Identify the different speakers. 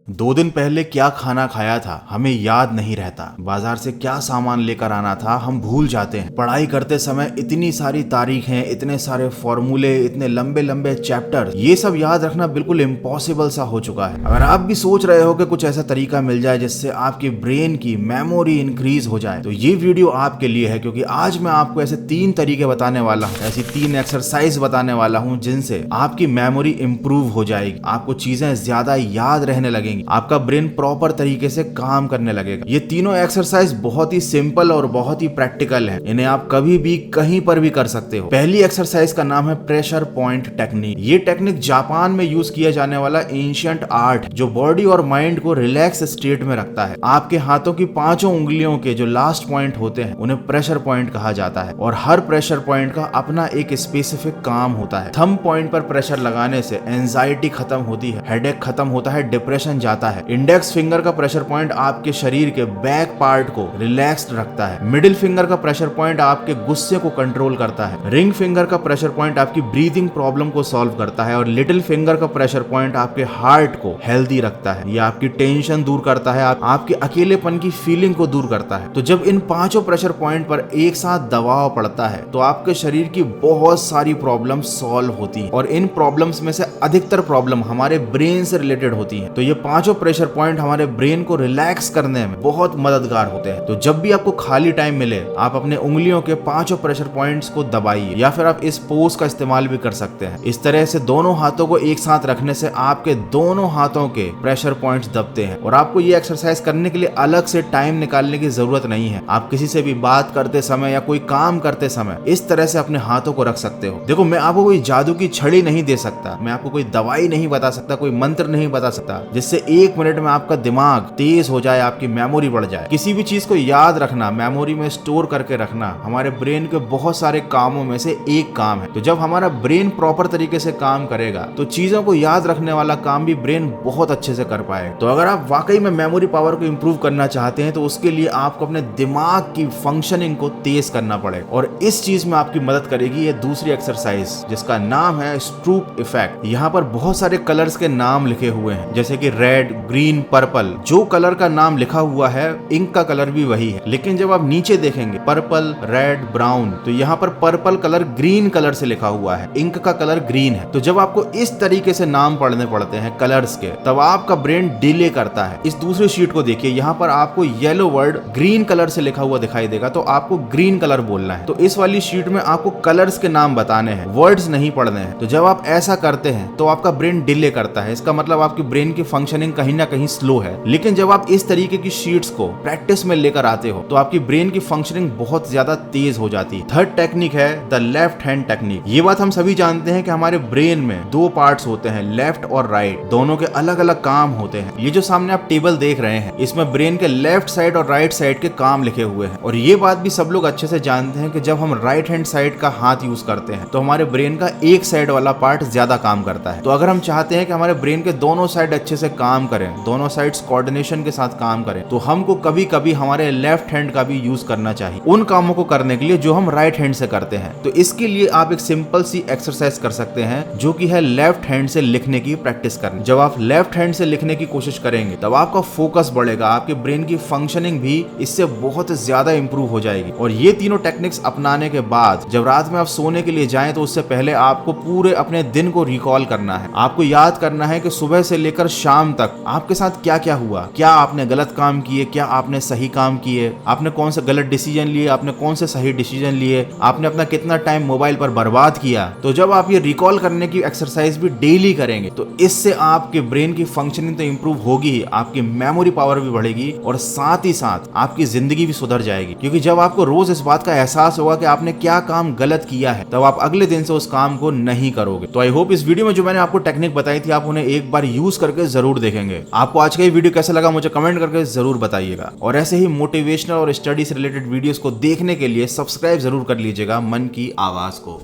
Speaker 1: 2 दिन पहले क्या खाना खाया था हमें याद नहीं रहता। बाजार से क्या सामान लेकर आना था हम भूल जाते हैं। पढ़ाई करते समय इतनी सारी तारीखें, इतने सारे फॉर्मूले, इतने लंबे लंबे चैप्टर, ये सब याद रखना बिल्कुल इम्पॉसिबल सा हो चुका है। अगर आप भी सोच रहे हो कि कुछ ऐसा तरीका मिल जाए जिससे आपकी ब्रेन की मेमोरी इंक्रीज हो जाए, तो ये वीडियो आपके लिए है, क्योंकि आज मैं आपको ऐसे 3 तरीके बताने वाला हूँ, ऐसी 3 एक्सरसाइज बताने वाला हूँ जिनसे आपकी मेमोरी इंप्रूव हो जाएगी, आपको चीजें ज्यादा याद रहने लगेंगी, आपका ब्रेन प्रॉपर तरीके से काम करने लगेगा। ये तीनों एक्सरसाइज बहुत ही सिंपल और बहुत ही प्रैक्टिकल है, इन्हें आप कभी भी कहीं पर भी कर सकते हो। पहली एक्सरसाइज का नाम है प्रेशर पॉइंट टेक्निक। ये टेक्निक जापान में यूज किया जाने वाला एंशिएंट आर्ट जो बॉडी और माइंड को रिलैक्स स्टेट में रखता है। आपके हाथों की 5 उंगलियों के जो लास्ट पॉइंट होते हैं उन्हें प्रेशर पॉइंट कहा जाता है, और हर प्रेशर पॉइंट का अपना एक स्पेसिफिक काम होता है। थंब पॉइंट पर प्रेशर लगाने से एंजाइटी खत्म होती है, हेडेक खत्म होता है, डिप्रेशन जाता है। इंडेक्स फिंगर का प्रेशर पॉइंट आपके शरीर के बैक पार्ट को रिलैक्स्ड रखता है। मिडिल फिंगर का प्रेशर पॉइंट आपके गुस्से को कंट्रोल करता है। रिंग फिंगर का प्रेशर पॉइंट आपकी ब्रीदिंग प्रॉब्लम को सॉल्व करता है, और लिटिल फिंगर का प्रेशर पॉइंट आपके हार्ट को हेल्दी रखता है। यह आपकी टेंशन दूर करता है, आपके अकेलेपन की फीलिंग को दूर करता है। तो जब इन 5 प्रेशर पॉइंट पर एक साथ दबाव पड़ता है तो आपके शरीर की बहुत सारी प्रॉब्लम सॉल्व होती है, और इन प्रॉब्लम्स में से अधिकतर प्रॉब्लम हमारे ब्रेन से रिलेटेड होती है। तो ये 5 प्रेशर पॉइंट हमारे ब्रेन को रिलैक्स करने में बहुत मददगार होते हैं। तो जब भी आपको खाली टाइम मिले आप अपने उंगलियों के 5 प्रेशर पॉइंट्स को दबाइए, या फिर आप इस पोज का इस्तेमाल भी कर सकते हैं। इस तरह से दोनों हाथों को एक साथ रखने से आपके दोनों हाथों के प्रेशर पॉइंट्स दबते हैं, और आपको ये एक्सरसाइज करने के लिए अलग से टाइम निकालने की जरूरत नहीं है। आप किसी से भी बात करते समय या कोई काम करते समय इस तरह से अपने हाथों को रख सकते हो। देखो, मैं आपको कोई जादू की छड़ी नहीं दे सकता, मैं आपको कोई दवाई नहीं बता सकता, कोई मंत्र नहीं बता सकता जिससे 1 मिनट में आपका दिमाग तेज हो जाए, आपकी मेमोरी बढ़ जाए। किसी भी चीज को याद रखना, मेमोरी में स्टोर करके रखना हमारे ब्रेन के बहुत सारे कामों में से एक काम है। तो जब हमारा ब्रेन प्रॉपर तरीके से काम करेगा तो चीजों को याद रखने वाला काम भी ब्रेन बहुत अच्छे से कर पाए। तो अगर आप वाकई में मेमोरी पावर को इंप्रूव करना चाहते हैं तो उसके लिए आपको अपने दिमाग की फंक्शनिंग को तेज करना पड़े, और इस चीज में आपकी मदद करेगी ये दूसरी एक्सरसाइज जिसका नाम है स्ट्रूप इफेक्ट। यहाँ पर बहुत सारे कलर्स के नाम लिखे हुए हैं, जैसे कि रेड, ग्रीन, पर्पल। जो कलर का नाम लिखा हुआ है इंक का कलर भी वही है, लेकिन जब आप नीचे देखेंगे पर्पल, रेड, ब्राउन, तो यहाँ पर पर्पल कलर ग्रीन कलर से लिखा हुआ है, इंक का कलर ग्रीन है। तो जब आपको इस तरीके से नाम पढ़ने पड़ते हैं कलर्स के, तब आपका ब्रेन डिले करता है। इस दूसरी शीट को देखिए, यहाँ पर आपको येलो वर्ड ग्रीन कलर से लिखा हुआ दिखाई देगा, तो आपको ग्रीन कलर बोलना है। तो इस वाली शीट में आपको कलर्स के नाम बताने हैं, वर्ड्स नहीं पढ़ने हैं। तो जब आप ऐसा करते हैं तो आपका ब्रेन डिले करता है, इसका मतलब आपकी ब्रेन की फंक्शनिंग कहीं ना कहीं स्लो है। लेकिन जब आप इस तरीके की शीट्स को प्रैक्टिस में लेकर आते हो तो आपकी ब्रेन की फंक्शनिंग बहुत ज्यादा तेज हो जाती है। थर्ड टेक्निक है द लेफ्ट हैंड टेक्निक। ये बात हम सभी जानते हैं कि हमारे ब्रेन में 2 पार्ट्स होते हैं, लेफ्ट और राइट। दोनों के अलग अलग काम होते हैं। ये जो सामने आप टेबल देख रहे हैं इसमें ब्रेन के लेफ्ट साइड और राइट साइड के काम लिखे हुए हैं, और ये बात भी सब लोग अच्छे से जानते हैं कि जब हम राइट हैंड साइड का हाथ यूज करते हैं तो हमारे ब्रेन का एक साइड वाला पार्ट ज्यादा काम करता है। तो अगर हम चाहते हैं कि हमारे ब्रेन के दोनों साइड अच्छे से काम करें, दोनों साइड्स कोऑर्डिनेशन के साथ काम करें, तो हमको कभी कभी हमारे लेफ्ट हैंड का भी यूज करना चाहिए उन कामों को करने के लिए जो हम राइट हैंड से करते हैं। तो इसके लिए आप एक सिंपल सी एक्सरसाइज कर सकते हैं जो कि है लेफ्ट हैंड से लिखने की प्रैक्टिस करनी। जब आप लेफ्ट हैंड से लिखने की कोशिश करेंगे तब आपका फोकस बढ़ेगा, आपके ब्रेन की फंक्शनिंग भी इससे बहुत ज्यादा इंप्रूव हो जाएगी। और ये तीनों टेक्निक्स अपनाने के बाद जब रात में आप सोने के लिए जाएं तो उससे पहले आपको पूरे अपने दिन को रिकॉल करना है। आपको याद करना है कि सुबह से लेकर शाम तक आपके साथ क्या क्या हुआ, क्या आपने गलत काम किए, क्या आपने सही काम किए, आपने कौन से गलत डिसीजन लिए, आपने कौन से सही डिसीजन लिए, आपने अपना कितना टाइम मोबाइल पर बर्बाद किया। तो जब आप ये रिकॉल करने की एक्सरसाइज भी डेली करेंगे तो इससे आपके ब्रेन की फंक्शनिंग तो इंप्रूव होगी ही, आपकी मेमोरी पावर भी बढ़ेगी, और साथ ही साथ आपकी जिंदगी भी सुधर जाएगी। क्योंकि जब आपको रोज इस बात का एहसास होगा कि आपने क्या काम गलत किया है, तब आप अगले दिन से उस काम को नहीं करोगे। तो आई होप इस वीडियो में जो मैंने आपको टेक्निक बताई थी आप उन्हें एक बार यूज करके जरूर देखेंगे। आपको आज का ये वीडियो कैसा लगा मुझे कमेंट करके जरूर बताइएगा, और ऐसे ही मोटिवेशनल और स्टडी से रिलेटेड वीडियोस को देखने के लिए सब्सक्राइब जरूर कर लीजिएगा मन की आवाज को।